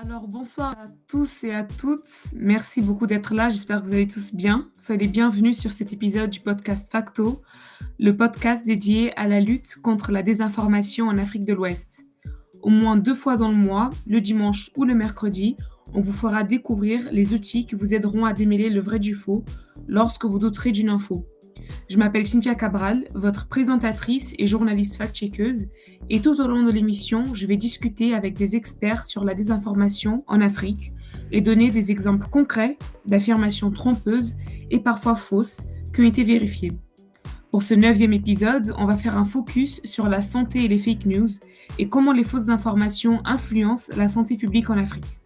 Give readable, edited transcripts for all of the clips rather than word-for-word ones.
Alors bonsoir à tous et à toutes. Merci beaucoup d'être là. J'espère que vous allez tous bien. Soyez les bienvenus sur cet épisode du podcast Facto, le podcast dédié à la lutte contre la désinformation en Afrique de l'Ouest. Au moins 2 fois dans le mois, le dimanche ou le mercredi, on vous fera découvrir les outils qui vous aideront à démêler le vrai du faux lorsque vous douterez d'une info. Je m'appelle Cynthia Cabral, votre présentatrice et journaliste fact-checkeuse, et tout au long de l'émission, je vais discuter avec des experts sur la désinformation en Afrique et donner des exemples concrets d'affirmations trompeuses et parfois fausses qui ont été vérifiées. Pour ce 9e épisode, on va faire un focus sur la santé et les fake news et comment les fausses informations influencent la santé publique en Afrique.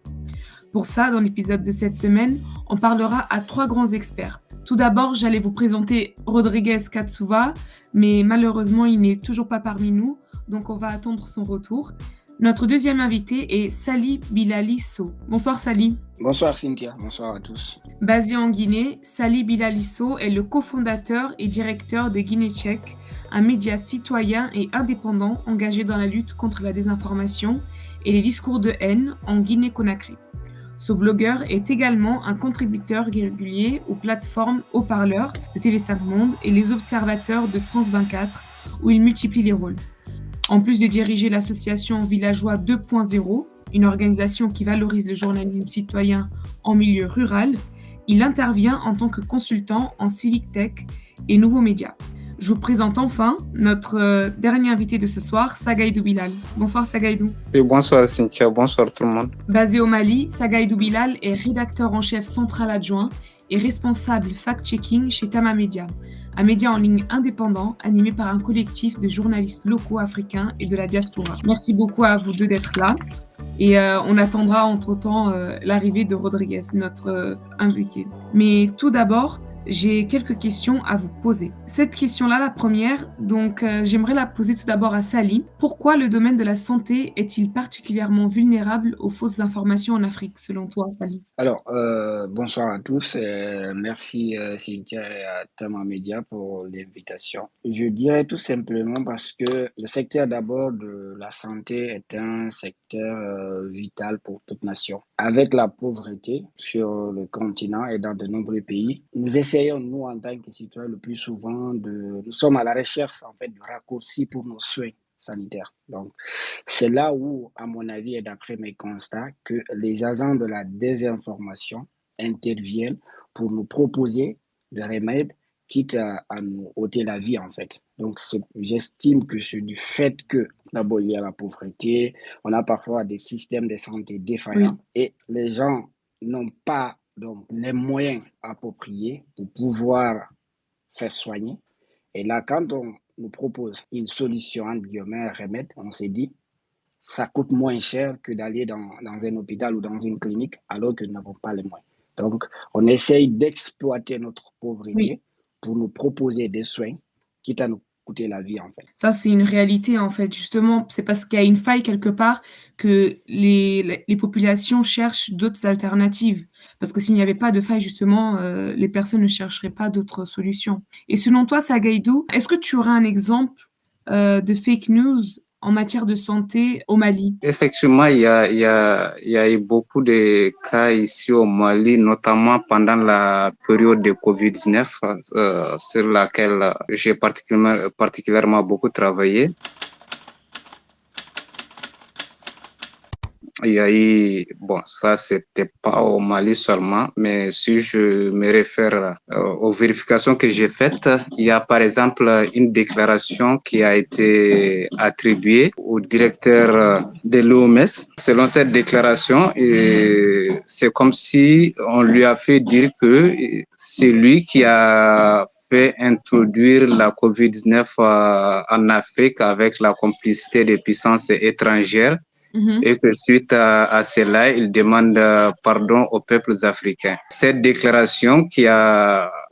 Pour ça, dans l'épisode de cette semaine, on parlera à 3 grands experts. Tout d'abord, j'allais vous présenter Rodriguez Katsuva, mais malheureusement, il n'est toujours pas parmi nous, donc on va attendre son retour. Notre deuxième invité est Sali Bilali Sow. Bonsoir Sali. Bonsoir Cynthia, bonsoir à tous. Basé en Guinée, Sali Bilali Sow est le cofondateur et directeur de Guinée Tchèque, un média citoyen et indépendant engagé dans la lutte contre la désinformation et les discours de haine en Guinée-Conakry. Ce blogueur est également un contributeur régulier aux plateformes Haut-Parleurs de TV5 Monde et Les Observateurs de France 24, où il multiplie les rôles. En plus de diriger l'association Villageois 2.0, une organisation qui valorise le journalisme citoyen en milieu rural, il intervient en tant que consultant en civic tech et nouveaux médias. Je vous présente enfin notre dernier invité de ce soir, Sagaïdou Bilal. Bonsoir Sagaïdou. Et bonsoir Cynthia, bonsoir tout le monde. Basé au Mali, Sagaïdou Bilal est rédacteur en chef central adjoint et responsable fact-checking chez Tama Media, un média en ligne indépendant animé par un collectif de journalistes locaux africains et de la diaspora. Merci beaucoup à vous deux d'être là et on attendra entre-temps l'arrivée de Rodriguez, notre invité. Mais tout d'abord, j'ai quelques questions à vous poser. Cette question-là, la première, donc j'aimerais la poser tout d'abord à Sali. Pourquoi le domaine de la santé est-il particulièrement vulnérable aux fausses informations en Afrique, selon toi, Sali? Alors, bonsoir à tous. Merci Cynthia et à Tama Media pour l'invitation. Je dirais tout simplement parce que le secteur d'abord de la santé est un secteur vital pour toute nation. Avec la pauvreté sur le continent et dans de nombreux pays, nous essayons, nous, en tant que citoyens, le plus souvent nous sommes à la recherche, en fait, de raccourcis pour nos soins sanitaires. Donc, c'est là où, à mon avis et d'après mes constats, que les agents de la désinformation interviennent pour nous proposer des remèdes, quitte à nous ôter la vie, en fait. Donc, j'estime que c'est du fait que, d'abord, il y a la pauvreté, on a parfois des systèmes de santé défaillants et les gens n'ont pas donc les moyens appropriés pour pouvoir faire soigner. Et là, quand on nous propose une solution, entre guillemets, un remède, on s'est dit, ça coûte moins cher que d'aller dans un hôpital ou dans une clinique alors que nous n'avons pas les moyens. Donc, on essaye d'exploiter notre pauvreté pour nous proposer des soins, quitte à nous coûter la vie, en fait. Ça, c'est une réalité, en fait. Justement, c'est parce qu'il y a une faille quelque part que les populations cherchent d'autres alternatives. Parce que s'il n'y avait pas de faille, justement, les personnes ne chercheraient pas d'autres solutions. Et selon toi, Sagaïdou, est-ce que tu aurais un exemple de fake news en matière de santé au Mali? Effectivement, il y a eu beaucoup de cas ici au Mali, notamment pendant la période de Covid-19, sur laquelle j'ai particulièrement beaucoup travaillé. Il y a eu, bon, ça c'était pas au Mali seulement, mais si je me réfère aux vérifications que j'ai faites, il y a par exemple une déclaration qui a été attribuée au directeur de l'OMS. Selon cette déclaration, c'est comme si on lui a fait dire que c'est lui qui a fait introduire la COVID-19 en Afrique avec la complicité des puissances étrangères. Et que suite à cela, il demande pardon aux peuples africains. Cette déclaration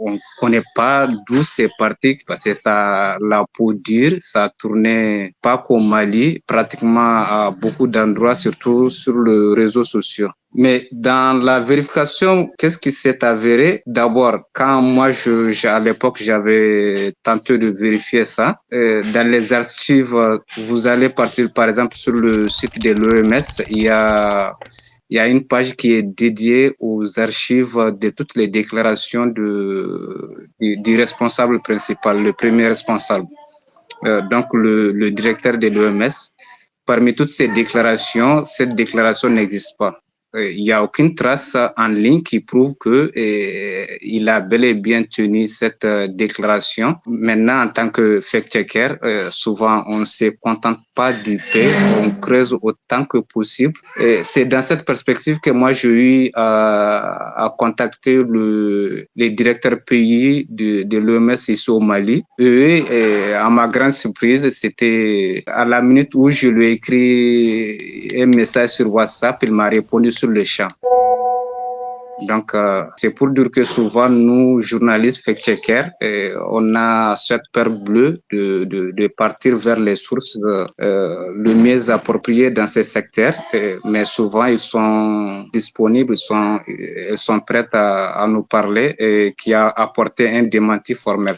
on ne connaît pas d'où c'est parti, parce que ça l'a pour dire, ça a tourné pas qu'au Mali, pratiquement à beaucoup d'endroits, surtout sur les réseaux sociaux. Mais dans la vérification, qu'est-ce qui s'est avéré? D'abord, quand moi, à l'époque, j'avais tenté de vérifier ça, dans les archives, vous allez partir, par exemple, sur le site de l'OMS, il y a il y a une page qui est dédiée aux archives de toutes les déclarations du responsable principal, le premier responsable. Donc le directeur de l'OMS. Parmi toutes ces déclarations, cette déclaration n'existe pas. Il n'y a aucune trace en ligne qui prouve que il a bel et bien tenu cette déclaration. Maintenant, en tant que fact-checker, souvent on ne se contente pas du fait, on creuse autant que possible. Et c'est dans cette perspective que moi j'ai eu à contacter les directeurs pays de l'OMS ici au Mali. Et à ma grande surprise, c'était à la minute où je lui ai écrit un message sur WhatsApp, il m'a répondu sur le champ. Donc, c'est pour dire que souvent, nous, journalistes fact-checkers, on a cette peur bleue de partir vers les sources le mieux appropriées dans ces secteurs. Mais souvent, ils sont disponibles, ils sont prêts à nous parler et qui a apporté un démenti formel.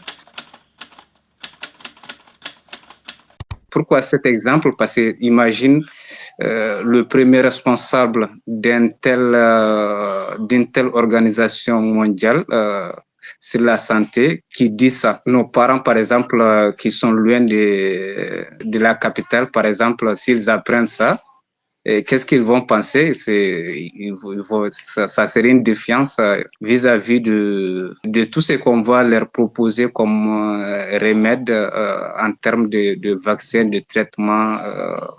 Pourquoi cet exemple? Parce que imagine le premier responsable d'une telle organisation mondiale sur la santé qui dit ça. Nos parents, par exemple, qui sont loin de la capitale, par exemple, s'ils apprennent ça, et qu'est-ce qu'ils vont penser? Ça serait une défiance vis-à-vis de tout ce qu'on va leur proposer comme remède en termes de vaccins, de traitements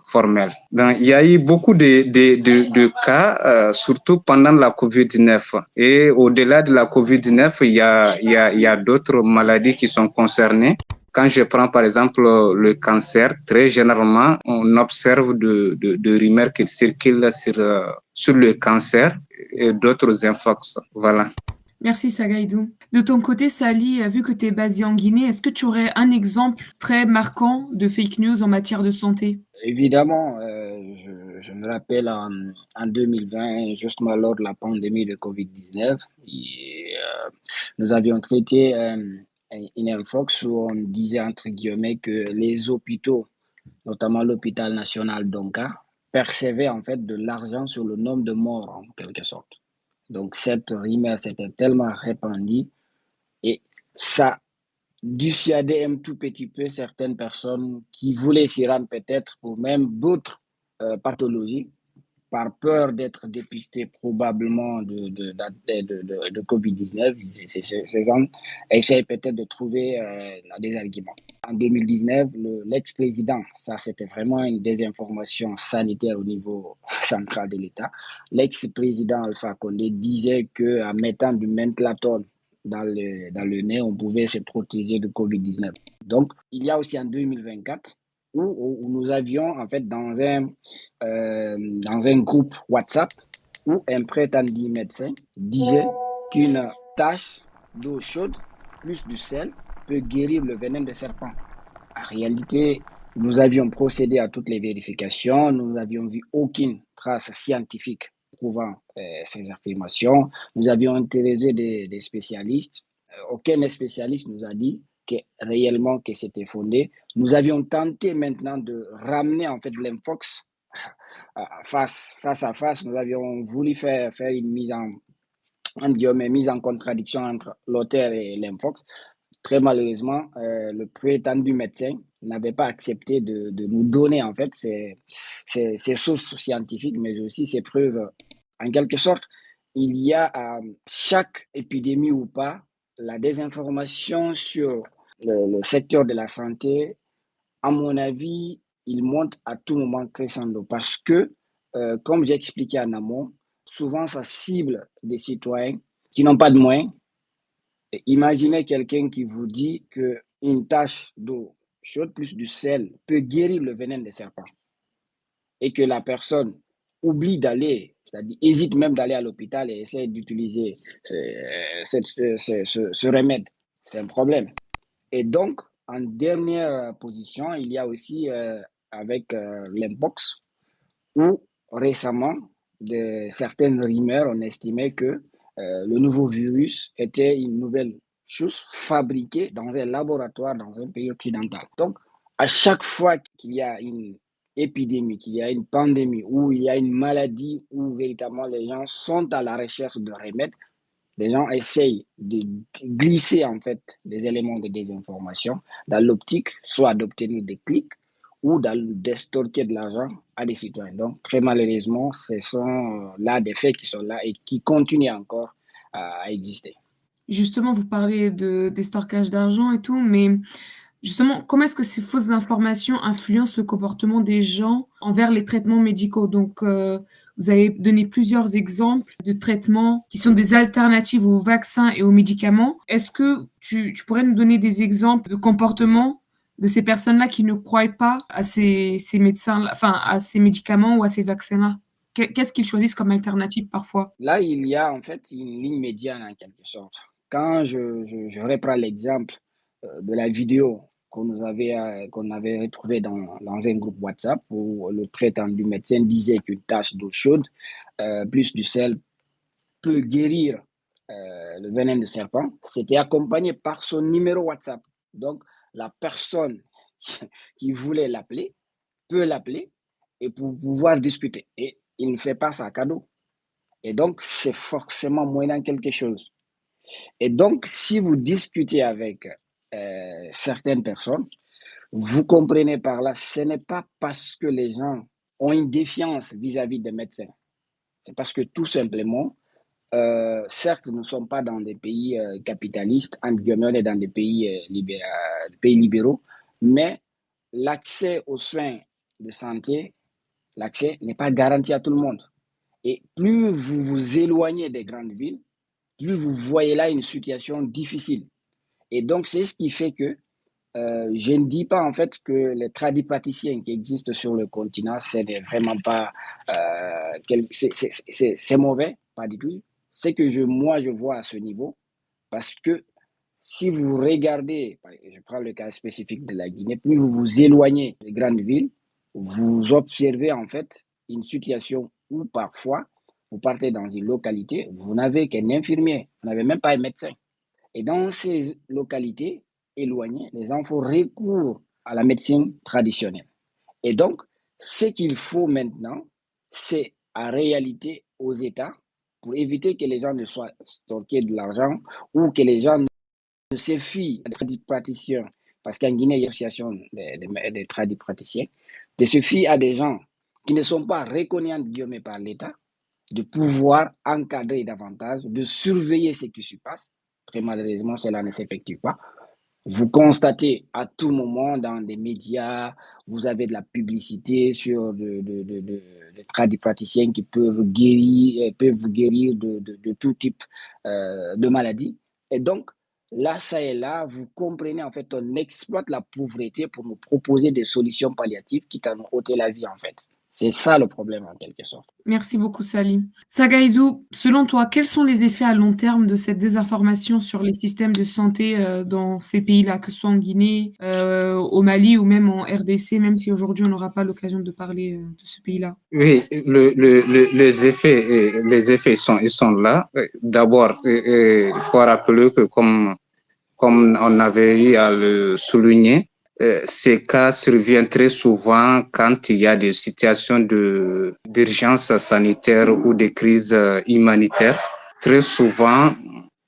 formels. Donc, il y a eu beaucoup de cas, surtout pendant la COVID-19. Et au-delà de la COVID-19, il y a d'autres maladies qui sont concernées. Quand je prends par exemple le cancer, très généralement, on observe de rumeurs qui circulent sur le cancer et d'autres infox. Voilà. Merci Sagaïdou. De ton côté, Sally, vu que tu es basée en Guinée, est-ce que tu aurais un exemple très marquant de fake news en matière de santé? Évidemment, je me rappelle en 2020, justement lors de la pandémie de Covid-19, nous avions traité une infox où on disait entre guillemets que les hôpitaux, notamment l'hôpital national d'Onka, percevaient en fait de l'argent sur le nombre de morts en quelque sorte. Donc cette rumeur s'était tellement répandue et ça dissuader un tout petit peu certaines personnes qui voulaient s'y rendre peut-être pour même d'autres pathologies par peur d'être dépistées probablement de Covid-19. Ces gens essayent peut-être de trouver des arguments. En 2019, l'ex-président, ça c'était vraiment une désinformation sanitaire au niveau central de l'État, l'ex-président Alpha Condé disait qu'en mettant du mentlatone dans le nez, on pouvait se protéger de Covid-19. Donc, il y a aussi en 2024 où nous avions en fait dans un groupe WhatsApp où un prétendu médecin disait qu'une tache d'eau chaude plus du sel peut guérir le venin de serpent. En réalité, nous avions procédé à toutes les vérifications, nous n'avions vu aucune trace scientifique prouvant ces affirmations. Nous avions interrogé des spécialistes. Aucun spécialiste nous a dit réellement que c'était fondé. Nous avions tenté maintenant de ramener en fait l'infox face à face. Nous avions voulu faire une mise en contradiction entre l'auteur et l'infox. Très malheureusement, le prétendu médecin n'avait pas accepté de nous donner en fait ses sources scientifiques, mais aussi ses preuves. En quelque sorte, il y a à chaque épidémie ou pas, la désinformation sur le secteur de la santé, à mon avis, il monte à tout moment crescendo parce que, comme j'ai expliqué en amont, souvent ça cible des citoyens qui n'ont pas de moyens. Imaginez quelqu'un qui vous dit qu'une tache d'eau chaude plus du sel peut guérir le venin des serpents et que la personne oublie d'aller, c'est-à-dire hésite même d'aller à l'hôpital et essaie d'utiliser ce remède. C'est un problème. Et donc, en dernière position, il y a aussi avec l'Mpox, où récemment, certaines rumeurs ont estimé que le nouveau virus était une nouvelle chose fabriquée dans un laboratoire dans un pays occidental. Donc, à chaque fois qu'il y a une épidémie, qu'il y a une pandémie, où il y a une maladie, où véritablement les gens sont à la recherche de remèdes, les gens essayent de glisser en fait des éléments de désinformation dans l'optique soit d'obtenir des clics ou d'extorquer de l'argent à des citoyens. Donc, très malheureusement, ce sont là des faits qui sont là et qui continuent encore à exister. Justement, vous parlez des stockages d'argent et tout, mais justement, comment est-ce que ces fausses informations influencent le comportement des gens envers les traitements médicaux? Donc, vous avez donné plusieurs exemples de traitements qui sont des alternatives aux vaccins et aux médicaments. Est-ce que tu pourrais nous donner des exemples de comportements de ces personnes-là qui ne croient pas à ces médecins, enfin, à ces médicaments ou à ces vaccins-là? Qu'est-ce qu'ils choisissent comme alternative parfois? Là, il y a en fait une ligne médiane en quelque sorte. Quand je reprends l'exemple de la vidéo qu'on avait retrouvée dans un groupe WhatsApp où le prétendu médecin disait qu'une tache d'eau chaude plus du sel peut guérir le venin de serpent, c'était accompagné par son numéro WhatsApp. Donc, la personne qui voulait l'appeler peut l'appeler et pour pouvoir discuter. Et il ne fait pas ça cadeau. Et donc, c'est forcément moyennant quelque chose. Et donc, si vous discutez avec certaines personnes, vous comprenez par là, ce n'est pas parce que les gens ont une défiance vis-à-vis des médecins. C'est parce que tout simplement, certes, nous ne sommes pas dans des pays capitalistes, entre guillemets, on est dans des pays libéraux, mais l'accès aux soins de santé, l'accès n'est pas garanti à tout le monde. Et plus vous vous éloignez des grandes villes, plus vous voyez là une situation difficile. Et donc, c'est ce qui fait que je ne dis pas en fait que les tradipraticiens qui existent sur le continent, c'est vraiment pas, c'est mauvais, pas du tout. C'est que moi, je vois à ce niveau, parce que si vous regardez, je prends le cas spécifique de la Guinée, plus vous vous éloignez des grandes villes, vous observez en fait une situation où parfois, vous partez dans une localité, vous n'avez qu'un infirmier, vous n'avez même pas un médecin. Et dans ces localités éloignées, les gens font recours à la médecine traditionnelle. Et donc, ce qu'il faut maintenant, c'est en réalité aux États, pour éviter que les gens ne soient stockés de l'argent ou que les gens ne se fient des praticiens, parce qu'en Guinée, il y a une association des tradipraticiens, de se fier à des gens qui ne sont pas reconnus par l'État, de pouvoir encadrer davantage, de surveiller ce qui se passe. Très malheureusement, cela ne s'effectue pas. Vous constatez à tout moment dans des médias, vous avez de la publicité sur des tradipraticiens qui peuvent vous guérir de tout type de maladies. Et donc, là, ça et là, vous comprenez, en fait, on exploite la pauvreté pour nous proposer des solutions palliatives qui nous ôter la vie, en fait. C'est ça le problème, en quelque sorte. Merci beaucoup, Salim. Sagaïdou, selon toi, quels sont les effets à long terme de cette désinformation sur les systèmes de santé dans ces pays-là, que ce soit en Guinée, au Mali ou même en RDC, même si aujourd'hui on n'aura pas l'occasion de parler de ce pays-là? Oui, les effets ils sont là. D'abord, il faut rappeler que comme on avait eu à le souligner, ces cas surviennent très souvent quand il y a des situations d'urgence sanitaire ou des crises humanitaires. Très souvent,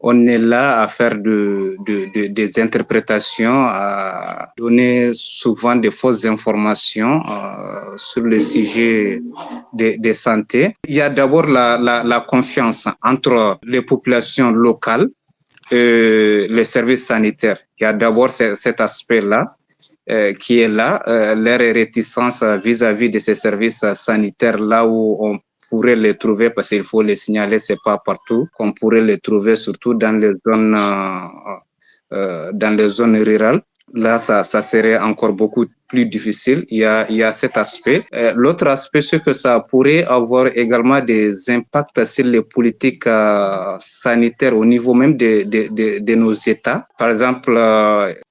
on est là à faire des interprétations, à donner souvent des fausses informations sur le sujet de santé. Il y a d'abord la confiance entre les populations locales et les services sanitaires. Il y a d'abord cet aspect-là qui est là, leur réticence vis-à-vis de ces services sanitaires là où on pourrait les trouver, parce qu'il faut les signaler, c'est pas partout qu'on pourrait les trouver, surtout dans les zones rurales. Là, ça serait encore beaucoup plus difficile. Il y a cet aspect. L'autre aspect, c'est que ça pourrait avoir également des impacts sur les politiques sanitaires au niveau même de nos États. Par exemple,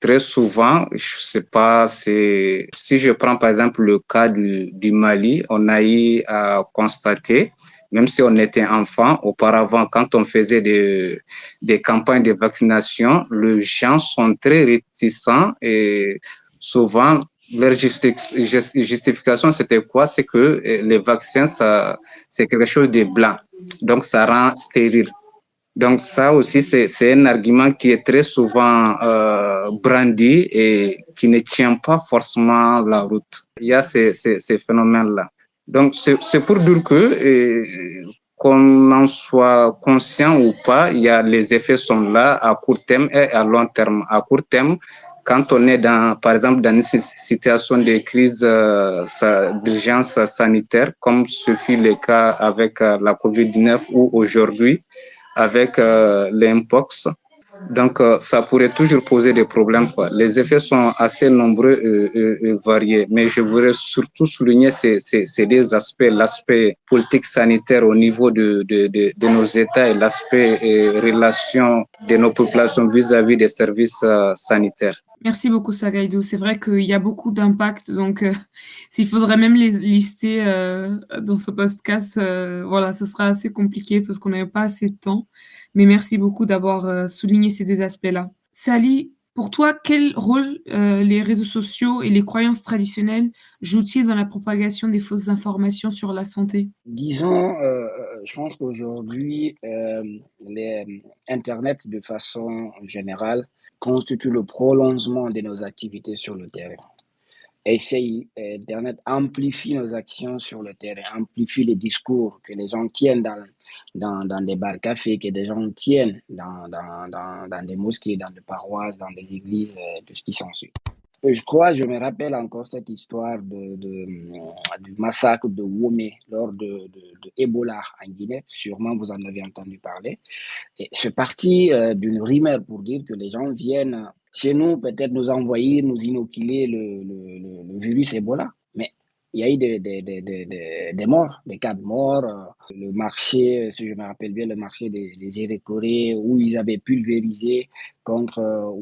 très souvent, je sais pas, si je prends par exemple le cas du Mali, on a eu à constater, même si on était enfant, auparavant, quand on faisait des campagnes de vaccination, les gens sont très réticents et souvent, leur justification, c'était quoi? C'est que les vaccins, c'est quelque chose de blanc. Donc, ça rend stérile. Donc, ça aussi, c'est un argument qui est très souvent brandi et qui ne tient pas forcément la route. Il y a ces phénomènes-là. Donc, c'est pour dire que qu'on en soit conscient ou pas, il y a les effets sont là à court terme et à long terme. À court terme, quand on est par exemple, dans une situation de crise d'urgence sanitaire, comme ce fut le cas avec la COVID-19 ou aujourd'hui avec l'impox. Donc, ça pourrait toujours poser des problèmes, quoi. Les effets sont assez nombreux et variés, mais je voudrais surtout souligner ces deux aspects, l'aspect politique sanitaire au niveau de nos États et l'aspect relation de nos populations vis-à-vis des services sanitaires. Merci beaucoup, Sagaïdou. C'est vrai qu'il y a beaucoup d'impact, donc s'il faudrait même les lister dans ce podcast, voilà, ce sera assez compliqué parce qu'on n'avait pas assez de temps. Mais merci beaucoup d'avoir souligné ces deux aspects-là. Sally, pour toi, quel rôle les réseaux sociaux et les croyances traditionnelles jouent-ils dans la propagation des fausses informations sur la santé? Disons, je pense qu'aujourd'hui, Internet, de façon générale, constitue le prolongement de nos activités sur le terrain. Internet amplifie nos actions sur le terrain, amplifie les discours que les gens tiennent dans des bars cafés, que des gens tiennent dans des mosquées, dans des paroisses, dans des églises, tout ce qui s'ensuit. Je me rappelle encore cette histoire du massacre de Womé lors de Ebola en Guinée. Sûrement, vous en avez entendu parler. Et c'est parti d'une rumeur pour dire que les gens viennent chez nous, peut-être nous envoyer, nous inoculer le virus Ebola. Mais il y a eu des morts, des cas de morts. Le marché, si je me rappelle bien, le marché des Érécorés, où ils avaient pulvérisé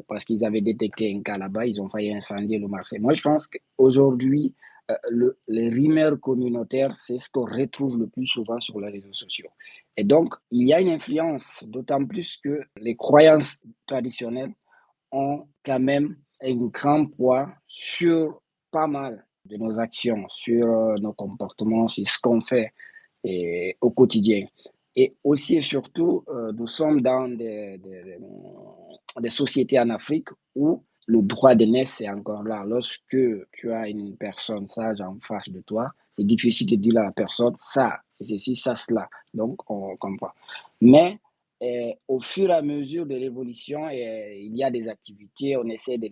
parce qu'ils avaient détecté un cas là-bas, ils ont failli incendier le marché. Moi, je pense qu'aujourd'hui, les rumeurs communautaires, c'est ce qu'on retrouve le plus souvent sur les réseaux sociaux. Et donc, il y a une influence, d'autant plus que les croyances traditionnelles ont quand même un grand poids sur pas mal de nos actions, sur nos comportements, sur ce qu'on fait au quotidien. Et aussi et surtout, nous sommes dans des sociétés en Afrique où le droit de naissance est encore là. Lorsque tu as une personne sage en face de toi, c'est difficile de dire à la personne ça, c'est ceci, ça, cela. Donc, on comprend. Mais au fur et à mesure de l'évolution, il y a des activités, on essaie de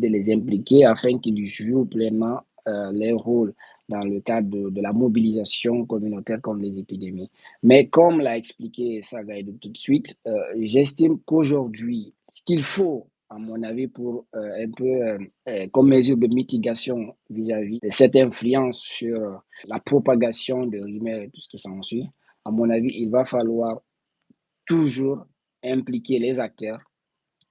les impliquer afin qu'ils jouent pleinement leur rôle dans le cadre de la mobilisation communautaire contre les épidémies. Mais comme l'a expliqué Sagaïdou tout de suite, j'estime qu'aujourd'hui, ce qu'il faut, à mon avis, pour un peu comme mesure de mitigation vis-à-vis de cette influence sur la propagation de rumeurs et tout ce qui s'ensuit, à mon avis, il va falloir toujours impliquer les acteurs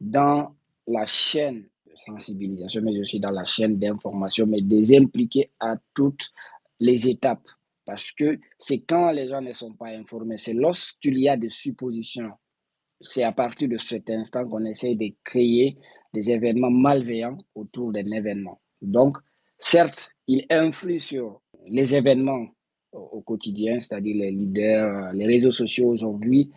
dans la chaîne de sensibilisation, mais aussi dans la chaîne d'information, mais de les impliquer à toutes les étapes. Parce que c'est quand les gens ne sont pas informés, c'est lorsqu'il y a des suppositions, c'est à partir de cet instant qu'on essaie de créer des événements malveillants autour d'un événement. Donc, certes, il influe sur les événements au quotidien, c'est-à-dire les leaders, les réseaux sociaux aujourd'hui.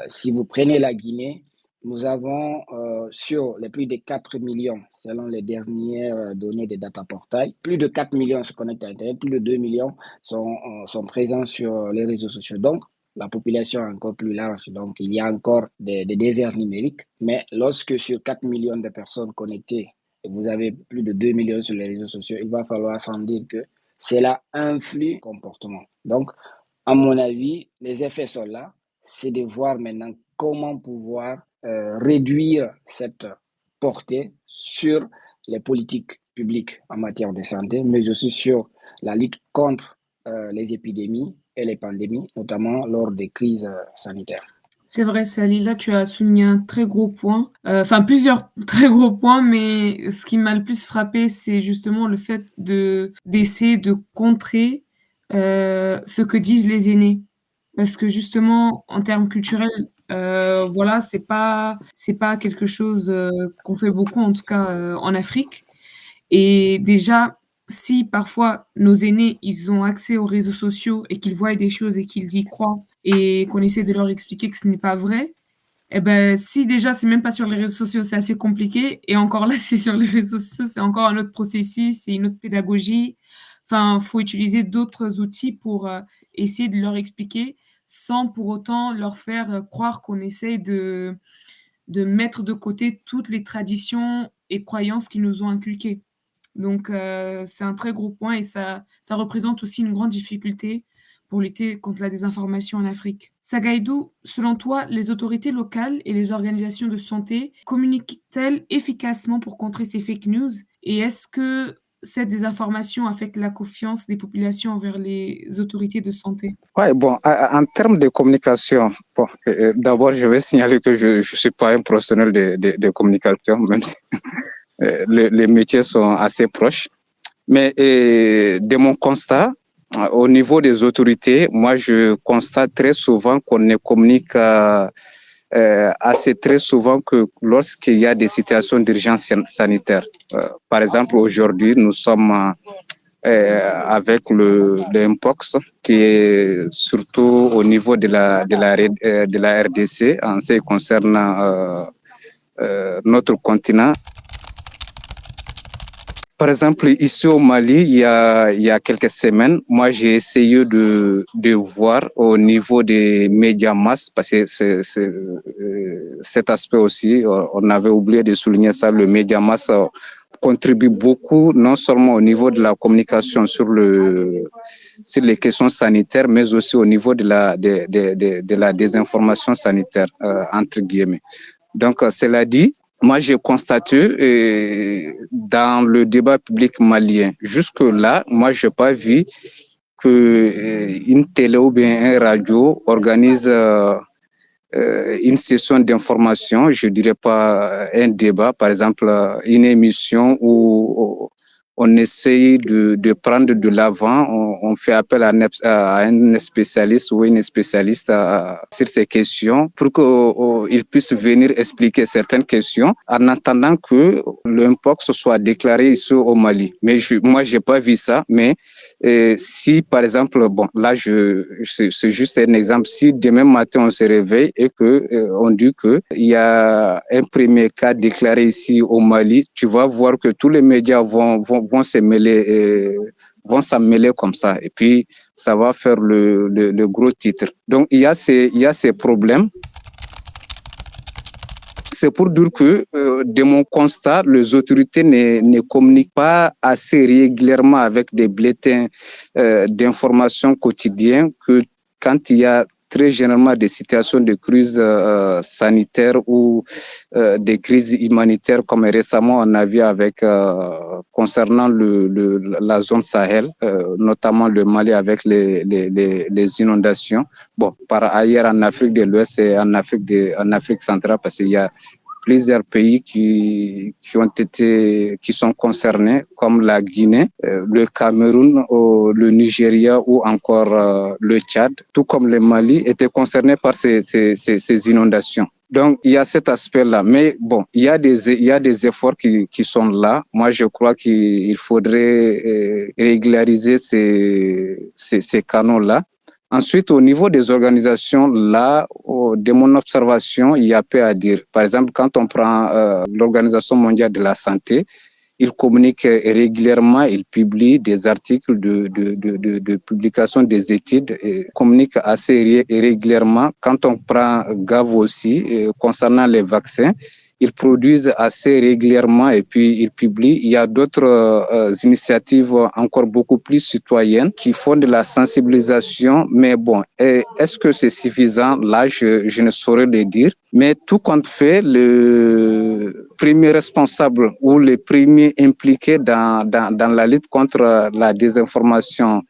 Si vous prenez la Guinée, nous avons sur les plus de 4 millions, selon les dernières données des data portails, plus de 4 millions se connectent à Internet, plus de 2 millions sont présents sur les réseaux sociaux. Donc, la population est encore plus large, donc il y a encore des déserts numériques. Mais lorsque sur 4 millions de personnes connectées, et vous avez plus de 2 millions sur les réseaux sociaux, il va falloir s'en dire que cela influe le comportement. Donc, à mon avis, les effets sont là. C'est de voir maintenant comment pouvoir réduire cette portée sur les politiques publiques en matière de santé, mais aussi sur la lutte contre les épidémies et les pandémies, notamment lors des crises sanitaires. C'est vrai, Sally, là, tu as souligné un très gros point, enfin plusieurs très gros points, mais ce qui m'a le plus frappé, c'est justement le fait d'essayer de contrer ce que disent les aînés. Parce que justement, en termes culturels, voilà, c'est pas quelque chose qu'on fait beaucoup, en tout cas en Afrique. Et déjà, si parfois nos aînés, ils ont accès aux réseaux sociaux et qu'ils voient des choses et qu'ils y croient et qu'on essaie de leur expliquer que ce n'est pas vrai, et ben, si déjà c'est même pas sur les réseaux sociaux, c'est assez compliqué et encore là, c'est sur les réseaux sociaux, c'est encore un autre processus, c'est une autre pédagogie. Enfin, faut utiliser d'autres outils pour, essayer de leur expliquer sans pour autant leur faire, croire qu'on essaie de mettre de côté toutes les traditions et croyances qu'ils nous ont inculquées. Donc c'est un très gros point et ça représente aussi une grande difficulté pour lutter contre la désinformation en Afrique. Sagaïdou, selon toi, les autorités locales et les organisations de santé communiquent-elles efficacement pour contrer ces fake news? Et est-ce que cette désinformation affecte la confiance des populations envers les autorités de santé? Ouais, bon, en termes de communication, bon, d'abord, je vais signaler que je ne suis pas un professionnel de communication, même si les métiers sont assez proches. Mais de mon constat, au niveau des autorités, moi, je constate très souvent qu'on ne communique assez très souvent que lorsqu'il y a des situations d'urgence sanitaire. Par exemple, aujourd'hui, nous sommes avec le Mpox, qui est surtout au niveau de la RDC, en ce qui concerne notre continent. Par exemple, ici au Mali, il y a quelques semaines, moi j'ai essayé de voir au niveau des médias masses, parce que cet aspect aussi, on avait oublié de souligner ça, le média masse contribue beaucoup, non seulement au niveau de la communication sur les questions sanitaires, mais aussi au niveau de la désinformation sanitaire, entre guillemets. Donc, cela dit, moi, j'ai constaté dans le débat public malien, jusque-là, moi, je n'ai pas vu qu'une télé ou bien un radio organise une session d'information, je dirais pas un débat, par exemple, une émission où on essaye de prendre de l'avant, on fait appel à un spécialiste ou une spécialiste sur ces questions pour qu'il puisse venir expliquer certaines questions en attendant que l'impox soit déclaré ici au Mali. Mais moi, j'ai pas vu ça, mais si par exemple, bon, là, c'est juste un exemple, si demain matin on se réveille et que on dit que il y a un premier cas déclaré ici au Mali, tu vas voir que tous les médias vont se mêler, vont s'en mêler comme ça, et puis ça va faire le gros titre. Donc il y a ces problèmes. C'est pour dire que, de mon constat, les autorités ne communiquent pas assez régulièrement avec des bulletins d'information quotidiens que quand il y a très généralement des situations de crise sanitaire ou des crises humanitaires, comme récemment on a vu avec concernant la zone Sahel, notamment le Mali avec les inondations. Bon, par ailleurs en Afrique de l'Ouest et en Afrique centrale, parce qu'il y a plusieurs pays qui sont concernés, comme la Guinée, le Cameroun, le Nigeria ou encore le Tchad, tout comme le Mali, étaient concernés par ces inondations. Donc, il y a cet aspect-là. Mais bon, il y a des efforts qui sont là. Moi, je crois qu'il faudrait régulariser ces canaux-là. Ensuite, au niveau des organisations, là, de mon observation, il y a peu à dire. Par exemple, quand on prend l'Organisation mondiale de la santé, il communique régulièrement, il publie des articles de publication des études, et communique assez régulièrement. Quand on prend Gav aussi, concernant les vaccins, ils produisent assez régulièrement et puis ils publient. Il y a d'autres initiatives encore beaucoup plus citoyennes qui font de la sensibilisation. Mais bon, est-ce que c'est suffisant? Là, je ne saurais le dire. Mais tout compte fait, le premier responsable ou les premiers impliqués dans la lutte contre la désinformation,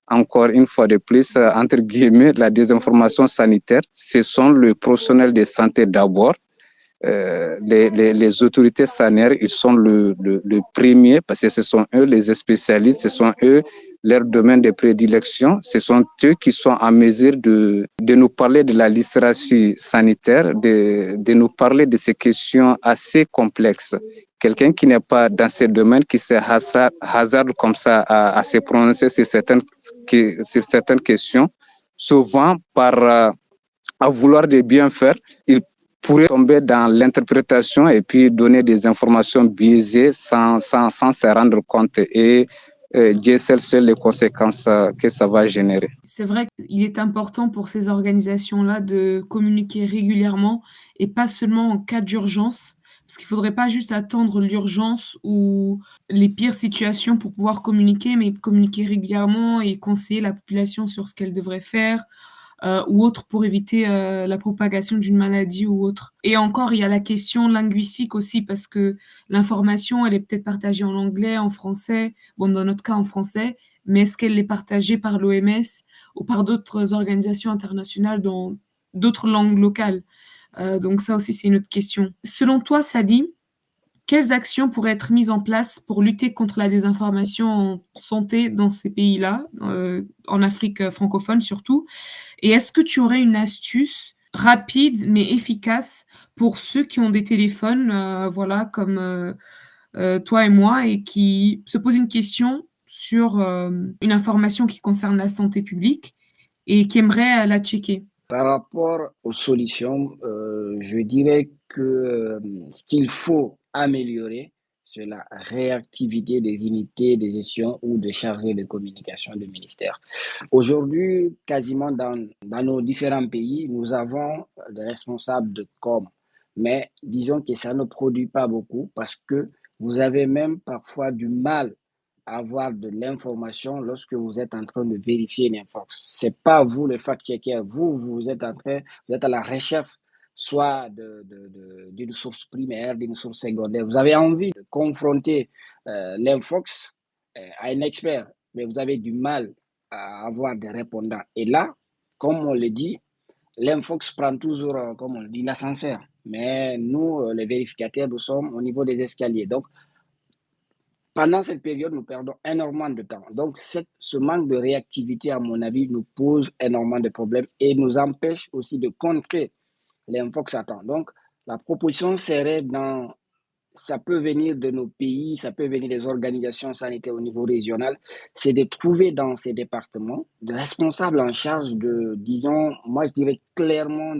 encore une fois de plus, entre guillemets, la désinformation sanitaire, ce sont les professionnels de santé d'abord. Les autorités sanitaires, ils sont le premier parce que ce sont eux les spécialistes, ce sont eux leur domaine de prédilection, ce sont eux qui sont en mesure de nous parler de la littératie sanitaire, de nous parler de ces questions assez complexes quelqu'un qui n'est pas dans ce domaine, qui se hasarde comme ça à se prononcer sur certaines questions, souvent à vouloir de bien faire, il pourrait tomber dans l'interprétation et puis donner des informations biaisées sans se rendre compte. Et Dieu seul les conséquences que ça va générer. C'est vrai qu'il est important pour ces organisations-là de communiquer régulièrement et pas seulement en cas d'urgence, parce qu'il ne faudrait pas juste attendre l'urgence ou les pires situations pour pouvoir communiquer, mais communiquer régulièrement et conseiller la population sur ce qu'elle devrait faire, ou autre pour éviter la propagation d'une maladie ou autre. Et encore, il y a la question linguistique aussi, parce que l'information, elle est peut-être partagée en anglais, en français, bon, dans notre cas en français, mais est-ce qu'elle est partagée par l'OMS ou par d'autres organisations internationales dans d'autres langues locales? Donc ça aussi, c'est une autre question. Selon toi, Sally, quelles actions pourraient être mises en place pour lutter contre la désinformation en santé dans ces pays-là, en Afrique francophone surtout? Et est-ce que tu aurais une astuce rapide mais efficace pour ceux qui ont des téléphones, voilà, comme toi et moi, et qui se posent une question sur une information qui concerne la santé publique et qui aimeraient la checker? Par rapport aux solutions, je dirais que ce qu'il faut améliorer, c'est la réactivité des unités de gestion ou de chargés de communication du ministère. Aujourd'hui, quasiment dans nos différents pays, nous avons des responsables de com, mais disons que ça ne produit pas beaucoup parce que vous avez même parfois du mal à avoir de l'information lorsque vous êtes en train de vérifier une info. C'est pas vous le fact-checker, vous êtes vous êtes à la recherche soit d'une source primaire, d'une source secondaire. Vous avez envie de confronter l'infox à un expert, mais vous avez du mal à avoir des répondants. Et là, comme on le dit, l'infox prend toujours, comme on le dit, l'ascenseur. Mais nous, les vérificateurs, nous sommes au niveau des escaliers. Donc, pendant cette période, nous perdons énormément de temps. Donc, ce manque de réactivité, à mon avis, nous pose énormément de problèmes et nous empêche aussi de contrer l'infox attend. Donc, la proposition serait ça peut venir de nos pays, ça peut venir des organisations sanitaires au niveau régional, c'est de trouver dans ces départements des responsables en charge disons, moi je dirais clairement,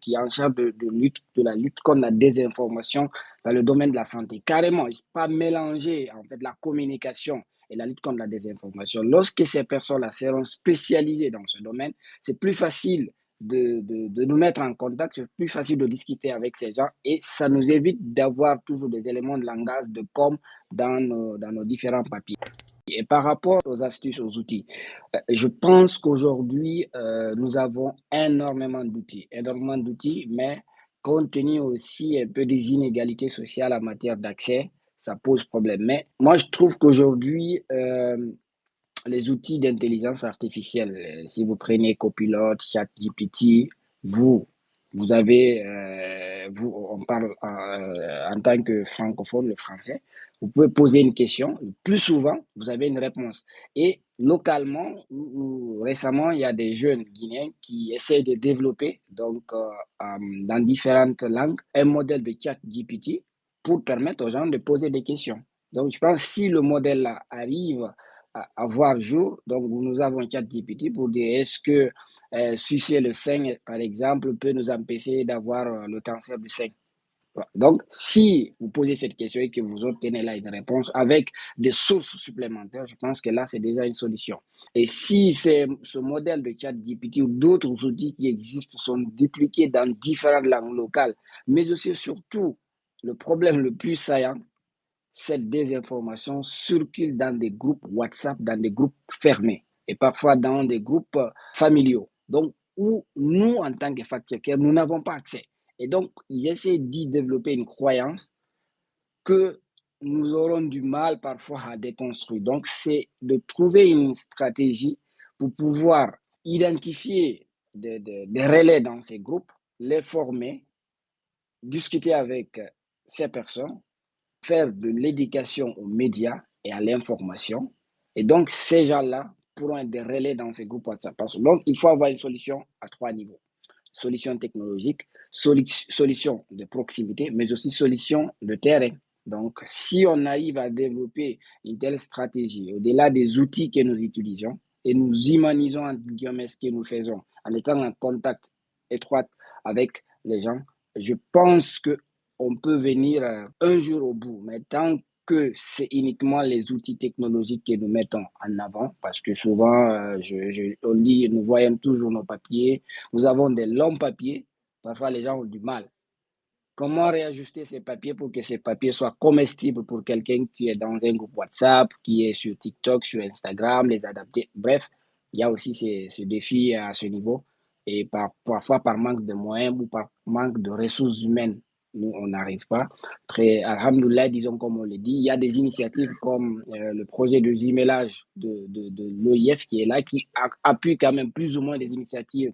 qui est en charge de la lutte contre la désinformation dans le domaine de la santé. Carrément, pas mélanger en fait la communication et la lutte contre la désinformation. Lorsque ces personnes-là seront spécialisées dans ce domaine, c'est plus facile de nous mettre en contact, c'est plus facile de discuter avec ces gens et ça nous évite d'avoir toujours des éléments de langage, de com dans nos différents papiers. Et par rapport aux astuces, aux outils, je pense qu'aujourd'hui, nous avons énormément d'outils, mais compte tenu aussi un peu des inégalités sociales en matière d'accès, ça pose problème. Mais moi, je trouve qu'aujourd'hui, les outils d'intelligence artificielle, si vous prenez Copilot, ChatGPT, vous, vous avez, on parle en tant que francophone, le français, vous pouvez poser une question, le plus souvent, vous avez une réponse. Et localement, récemment, il y a des jeunes Guinéens qui essaient de développer, donc dans différentes langues, un modèle de ChatGPT pour permettre aux gens de poser des questions. Donc, je pense que si le modèle-là arrive à voir jour. Donc, nous avons ChatGPT pour dire est-ce que sucer le sein, par exemple, peut nous empêcher d'avoir le cancer du sein. Donc, si vous posez cette question et que vous obtenez là une réponse avec des sources supplémentaires, je pense que là, c'est déjà une solution. Et si ce modèle de ChatGPT ou d'autres outils qui existent sont dupliqués dans différentes langues locales, mais aussi surtout, le problème le plus saillant, cette désinformation circule dans des groupes WhatsApp, dans des groupes fermés et parfois dans des groupes familiaux. Donc, où nous, en tant que fact-checkers, nous n'avons pas accès. Et donc, ils essaient d'y développer une croyance que nous aurons du mal parfois à déconstruire. Donc, c'est de trouver une stratégie pour pouvoir identifier des relais dans ces groupes, les former, discuter avec ces personnes, faire de l'éducation aux médias et à l'information. Et donc, ces gens-là pourront être des relais dans ces groupes WhatsApp. Donc, il faut avoir une solution à 3 niveaux. solutions technologiques, solutions de proximité, mais aussi solutions de terrain. Donc, si on arrive à développer une telle stratégie, au-delà des outils que nous utilisons, et nous humanisons entre guillemets ce que nous faisons, en étant en contact étroit avec les gens, je pense que on peut venir un jour au bout. Mais tant que c'est uniquement les outils technologiques que nous mettons en avant, parce que souvent, on lit, nous voyons toujours nos papiers, nous avons des longs papiers, parfois les gens ont du mal. Comment réajuster ces papiers pour que ces papiers soient comestibles pour quelqu'un qui est dans un groupe WhatsApp, qui est sur TikTok, sur Instagram, les adapter. Bref, il y a aussi ce défi à ce niveau. Et parfois par manque de moyens ou par manque de ressources humaines, nous, on n'arrive pas. Très, alhamdoulilah, disons comme on le dit, il y a des initiatives comme le projet de jumelage de l'OIF qui est là, qui appuie quand même plus ou moins des initiatives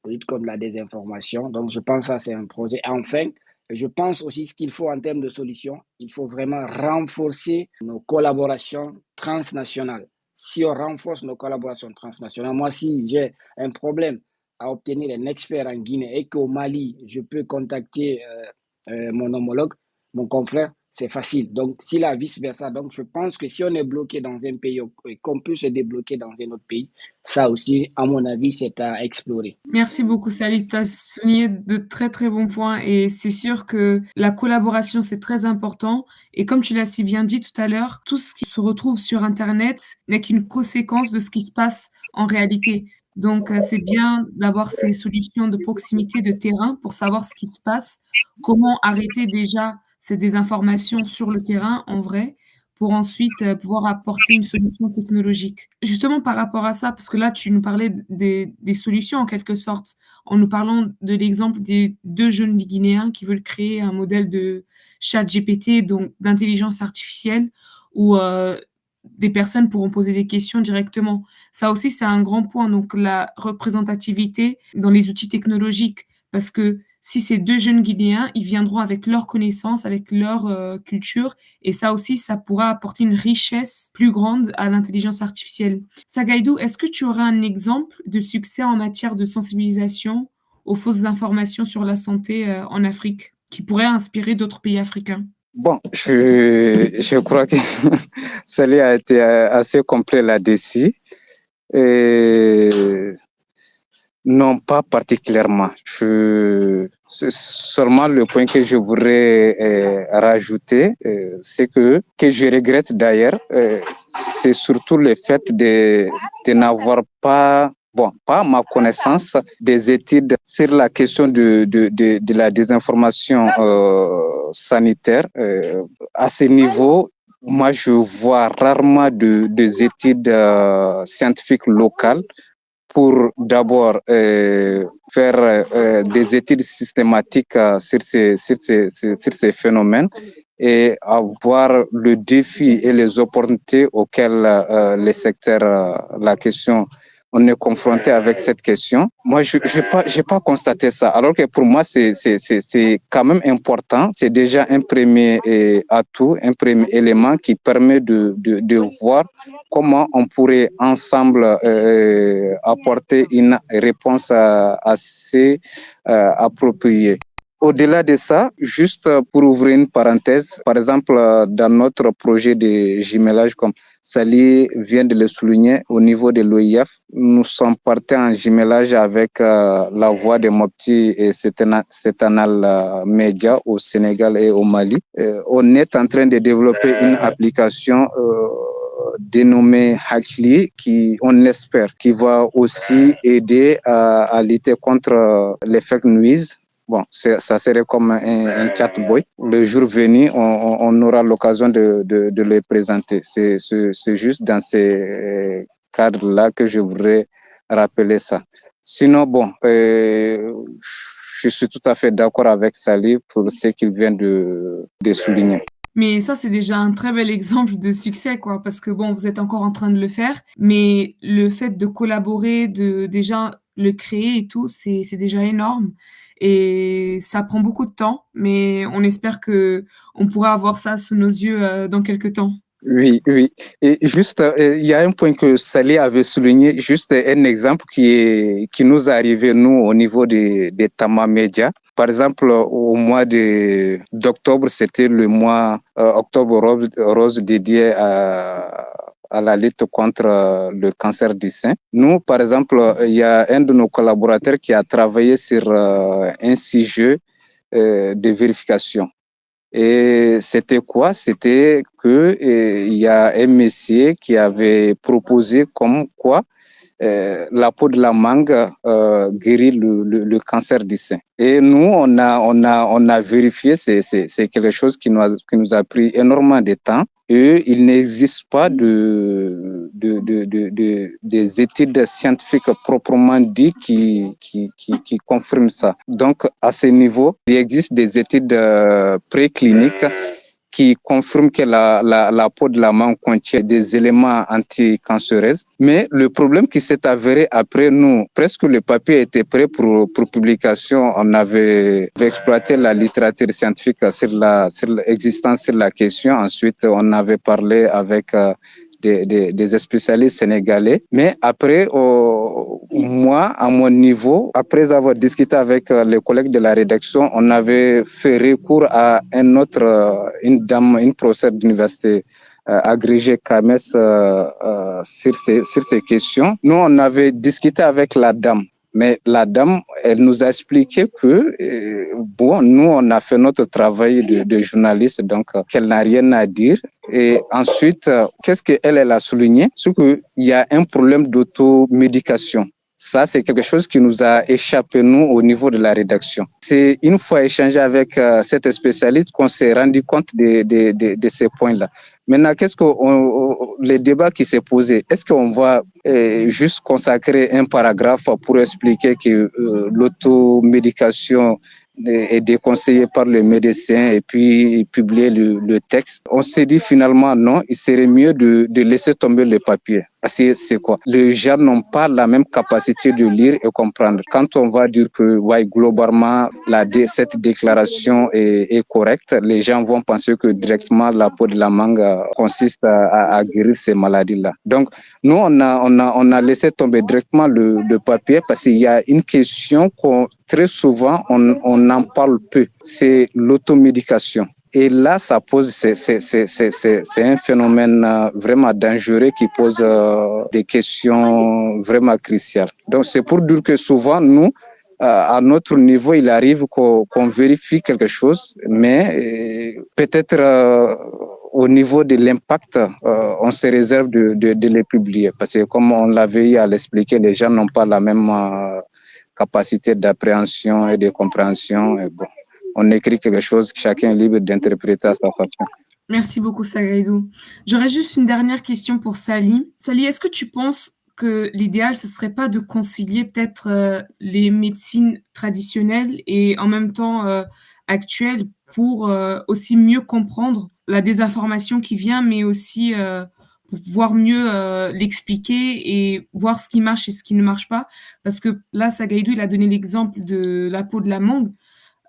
de lutte contre la désinformation. Donc, je pense que ça, c'est un projet. Enfin, je pense aussi ce qu'il faut en termes de solutions, il faut vraiment renforcer nos collaborations transnationales. Si on renforce nos collaborations transnationales, moi, si j'ai un problème à obtenir un expert en Guinée et qu'au Mali, je peux contacter mon homologue, mon confrère, c'est facile. Donc, si la vice-versa, donc je pense que si on est bloqué dans un pays et qu'on peut se débloquer dans un autre pays, ça aussi, à mon avis, c'est à explorer. Merci beaucoup, Salih. Tu as souligné de très, très bons points et c'est sûr que la collaboration, c'est très important. Et comme tu l'as si bien dit tout à l'heure, tout ce qui se retrouve sur Internet n'est qu'une conséquence de ce qui se passe en réalité. Donc, c'est bien d'avoir ces solutions de proximité, de terrain pour savoir ce qui se passe, comment arrêter déjà ces désinformations sur le terrain en vrai pour ensuite pouvoir apporter une solution technologique. Justement par rapport à ça, parce que là, tu nous parlais des solutions en quelque sorte, en nous parlant de l'exemple des deux jeunes Guinéens qui veulent créer un modèle de chat GPT, donc d'intelligence artificielle, où des personnes pourront poser des questions directement. Ça aussi, c'est un grand point, donc la représentativité dans les outils technologiques, parce que si ces deux jeunes Guinéens, ils viendront avec leurs connaissances, avec leur culture, et ça aussi, ça pourra apporter une richesse plus grande à l'intelligence artificielle. Sagaïdou, est-ce que tu aurais un exemple de succès en matière de sensibilisation aux fausses informations sur la santé en Afrique, qui pourrait inspirer d'autres pays africains? Bon, je crois que Salih a été assez complet là-dessus. Et non, pas particulièrement. C'est seulement le point que je voudrais rajouter, c'est que je regrette d'ailleurs, c'est surtout le fait de n'avoir pas, bon, pas à ma connaissance, des études sur la question de la désinformation sanitaire. À ce niveau, moi, je vois rarement des études scientifiques locales pour d'abord faire des études systématiques sur ces phénomènes et avoir le défi et les opportunités auxquelles les secteurs, la question, on est confronté avec cette question. Moi, je j'ai pas constaté ça. Alors que pour moi, c'est quand même important. C'est déjà un premier atout, un premier élément qui permet de voir comment on pourrait ensemble apporter une réponse assez appropriée. Au-delà de ça, juste pour ouvrir une parenthèse, par exemple, dans notre projet de jumelage, comme Sally vient de le souligner, au niveau de l'OIF, nous sommes partis en jumelage avec la voix de Mopti et Setanal Media au Sénégal et au Mali. On est en train de développer une application dénommée Hackly, qui, on l'espère, qui va aussi aider à lutter contre les fake news. Bon, ça serait comme un chatbot. Le jour venu, on aura l'occasion de le présenter. C'est juste dans ces cadres-là que je voudrais rappeler ça. Sinon, bon, je suis tout à fait d'accord avec Salih pour ce qu'il vient de souligner. Mais ça, c'est déjà un très bel exemple de succès, quoi, parce que bon, vous êtes encore en train de le faire, mais le fait de collaborer, de déjà le créer et tout, c'est déjà énorme. Et ça prend beaucoup de temps, mais on espère que on pourra avoir ça sous nos yeux dans quelques temps. Oui, oui. Et juste, il y a un point que Salih avait souligné, juste un exemple qui nous est arrivé, nous, au niveau des Tama Média. Par exemple, au mois d'octobre, c'était le mois Octobre rose dédié à la lutte contre le cancer du sein. Nous, par exemple, il y a un de nos collaborateurs qui a travaillé sur un sujet de vérification. Et c'était quoi? C'était que il y a un monsieur qui avait proposé comme quoi la peau de la mangue guérit le cancer du sein. Et nous, on a vérifié, c'est quelque chose qui nous a pris énormément de temps. Et il n'existe pas des études scientifiques proprement dites qui confirment ça. Donc, à ce niveau, il existe des études précliniques qui confirme que la peau de la mangue contient des éléments anticancéreux. Mais le problème qui s'est avéré après nous, presque le papier était prêt pour publication. On avait exploité la littérature scientifique sur l'existence sur la question. Ensuite, on avait parlé avec des spécialistes sénégalais. Mais après, moi, à mon niveau, après avoir discuté avec les collègues de la rédaction, on avait fait recours à une dame, une professeure d'université agrégée CAMES sur ces questions. Nous, on avait discuté avec la dame. Mais la dame, elle nous a expliqué que, bon, nous, on a fait notre travail de journaliste, donc qu'elle n'a rien à dire. Et ensuite, qu'est-ce qu'elle a souligné? C'est qu'il y a un problème d'automédication. Ça, c'est quelque chose qui nous a échappé, nous, au niveau de la rédaction. C'est une fois échangé avec cette spécialiste qu'on s'est rendu compte de ces points-là. Maintenant, qu'est-ce que les débats qui s'est posé? Est-ce qu'on va juste consacrer un paragraphe pour expliquer que l'automédication est déconseillée par le médecin et puis publier le texte? On s'est dit finalement non, il serait mieux de laisser tomber le papier. C'est quoi? Les gens n'ont pas la même capacité de lire et comprendre. Quand on va dire que ouais, globalement, cette déclaration est correcte, les gens vont penser que directement la peau de la mangue consiste à guérir ces maladies-là. Donc, nous, on a laissé tomber directement le papier parce qu'il y a une question qu'on très souvent, on en parle peu. C'est l'automédication. Et là, ça pose, c'est un phénomène vraiment dangereux qui pose des questions vraiment cruciales. Donc, c'est pour dire que souvent, nous, à notre niveau, il arrive qu'on vérifie quelque chose, mais peut-être au niveau de l'impact, on se réserve de les publier. Parce que comme on l'avait eu à l'expliquer, les gens n'ont pas la même capacité d'appréhension et de compréhension. Et bon, on écrit quelque chose que chacun est libre d'interpréter à sa façon. Merci beaucoup, Sagaïdou. J'aurais juste une dernière question pour Sally. Sally, est-ce que tu penses que l'idéal, ce serait pas de concilier peut-être les médecines traditionnelles et en même temps actuelles pour aussi mieux comprendre la désinformation qui vient, mais aussi pour pouvoir mieux l'expliquer et voir ce qui marche et ce qui ne marche pas? Parce que là, Sagaïdou, il a donné l'exemple de la peau de la mangue.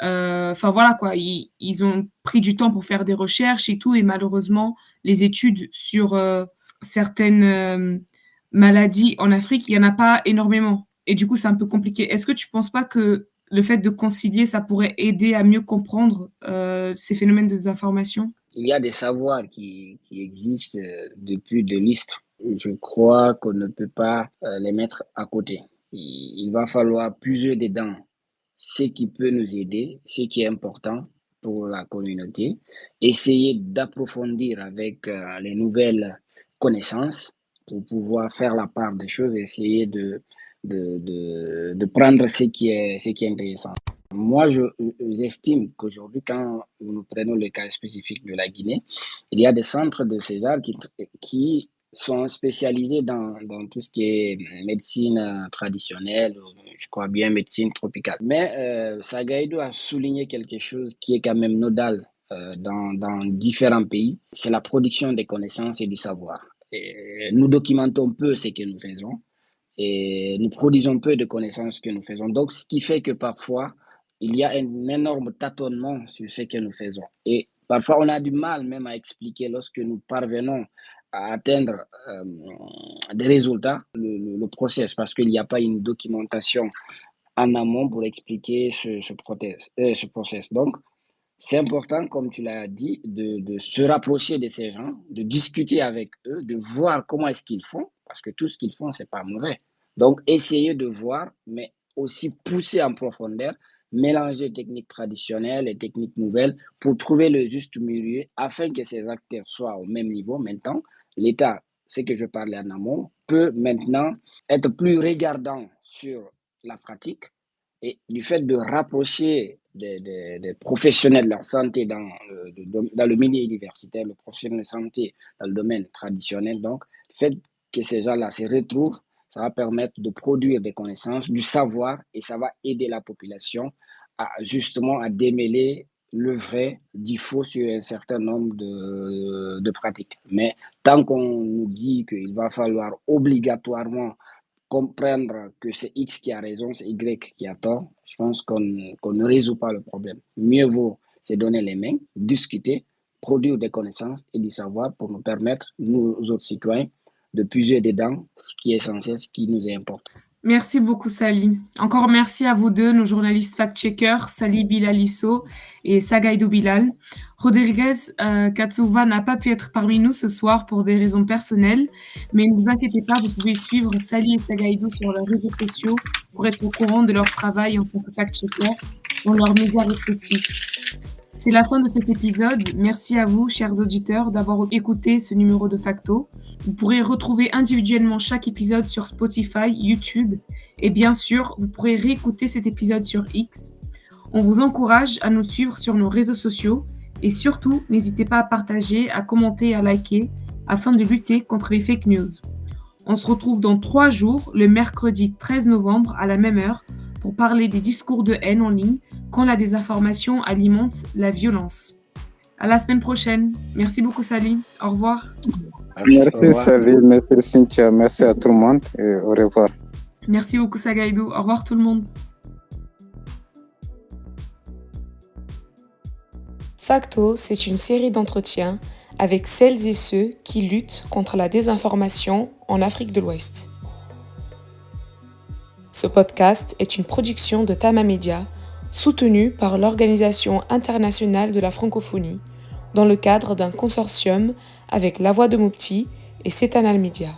Enfin voilà quoi, ils ont pris du temps pour faire des recherches et tout, et malheureusement, les études sur certaines maladies en Afrique, il n'y en a pas énormément. Et du coup, c'est un peu compliqué. Est-ce que tu ne penses pas que le fait de concilier, ça pourrait aider à mieux comprendre ces phénomènes de désinformation? Il y a des savoirs qui existent depuis de lustres. Je crois qu'on ne peut pas les mettre à côté. Il va falloir puiser dedans ce qui peut nous aider, ce qui est important pour la communauté, essayer d'approfondir avec les nouvelles connaissances pour pouvoir faire la part des choses, essayer de prendre ce qui est intéressant. Moi, j'estime qu'aujourd'hui, quand nous prenons le cas spécifique de la Guinée, il y a des centres de César qui sont spécialisés dans tout ce qui est médecine traditionnelle, je crois bien médecine tropicale. Mais Sagaïdou a souligné quelque chose qui est quand même nodal dans différents pays, c'est la production des connaissances et du savoir. Et nous documentons peu ce que nous faisons et nous produisons peu de connaissances que nous faisons. Donc, ce qui fait que parfois, il y a un énorme tâtonnement sur ce que nous faisons. Et Parfois, on a du mal même à expliquer lorsque nous parvenons à atteindre des résultats, le process, parce qu'il n'y a pas une documentation en amont pour expliquer ce process. Donc, c'est important, comme tu l'as dit, de se rapprocher de ces gens, de discuter avec eux, de voir comment est-ce qu'ils font, parce que tout ce qu'ils font, c'est pas mauvais. Donc, essayer de voir, mais aussi pousser en profondeur, mélanger techniques traditionnelles et techniques nouvelles pour trouver le juste milieu afin que ces acteurs soient au même niveau. Maintenant, l'État, ce que je parlais en amont, peut maintenant être plus regardant sur la pratique et du fait de rapprocher des professionnels de la santé dans le milieu universitaire, le professionnel de santé dans le domaine traditionnel, donc, le fait que ces gens-là se retrouvent, ça va permettre de produire des connaissances, du savoir, et ça va aider la population justement à démêler le vrai du faux sur un certain nombre de pratiques. Mais tant qu'on nous dit qu'il va falloir obligatoirement comprendre que c'est X qui a raison, c'est Y qui a tort, je pense qu'on ne résout pas le problème. Mieux vaut se donner les mains, discuter, produire des connaissances et du savoir pour nous permettre, nous autres citoyens, de puiser dedans ce qui est essentiel, ce qui nous importe. Merci beaucoup, Sally. Encore merci à vous deux, nos journalistes fact-checkers, Sally Bilalisso et Sagaïdou Bilal. Rodriguez Katsouva n'a pas pu être parmi nous ce soir pour des raisons personnelles, mais ne vous inquiétez pas, vous pouvez suivre Sally et Sagaïdou sur leurs réseaux sociaux pour être au courant de leur travail en tant que fact-checkers dans leurs médias respectifs. C'est la fin de cet épisode. Merci à vous, chers auditeurs, d'avoir écouté ce numéro de Facto. Vous pourrez retrouver individuellement chaque épisode sur Spotify, YouTube et bien sûr, vous pourrez réécouter cet épisode sur X. On vous encourage à nous suivre sur nos réseaux sociaux et surtout, n'hésitez pas à partager, à commenter et à liker afin de lutter contre les fake news. On se retrouve dans 3 jours, le mercredi 13 novembre à la même heure, pour parler des discours de haine en ligne quand la désinformation alimente la violence. À la semaine prochaine. Merci beaucoup, Sally. Au revoir. Merci, Sally. Merci, Cynthia. Merci à tout le monde et au revoir. Merci beaucoup, Sagaïdou. Au revoir, tout le monde. Facto, c'est une série d'entretiens avec celles et ceux qui luttent contre la désinformation en Afrique de l'Ouest. Ce podcast est une production de Tama Media, soutenue par l'Organisation internationale de la francophonie, dans le cadre d'un consortium avec La Voix de Mopti et Setanal Media.